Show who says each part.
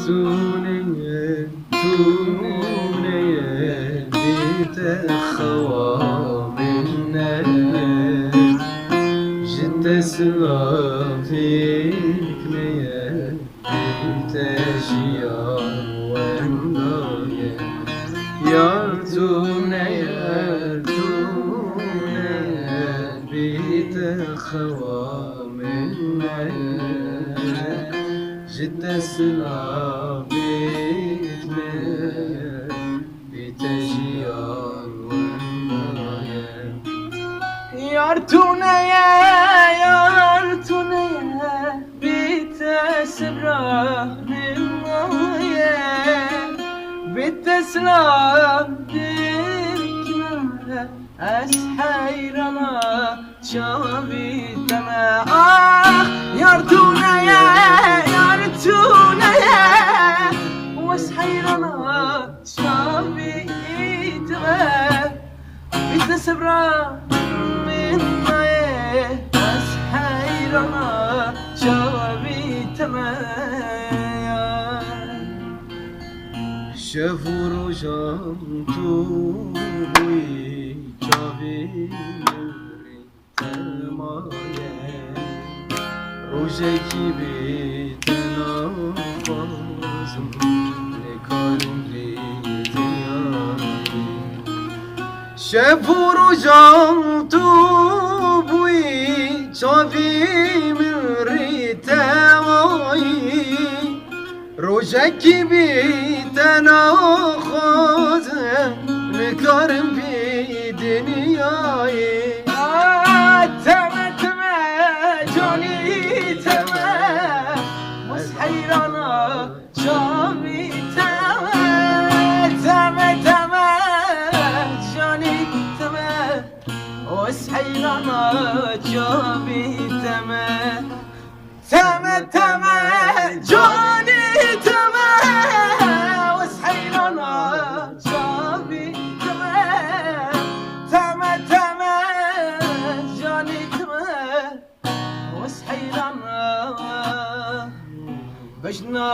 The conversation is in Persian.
Speaker 1: تونه بيت خوابنا جد سلافيك نيا بيت شيار ونايا يارتونه بيت خوابنا جد سلافيك نيا بيت شيار ونايا
Speaker 2: يارتونه بيت سبراه بالمايه بيت سلام ديكنا أسحيرنا شابي تما يارتونه واسحيرنا شابي تما بيت سبراه
Speaker 1: شفور جانتوی چاوی نوری ترمایه روزکی بیتنا بازم نکارم لیدیانی شفور جانتوی چاوی نوری ترمایه روزکی بیتنا خوزم نکارم بی دنیایی
Speaker 2: تمه جانی تمه مسحیرانا جامی تمه جانی تمه مسحیرانا جامی تمه جانی بجنا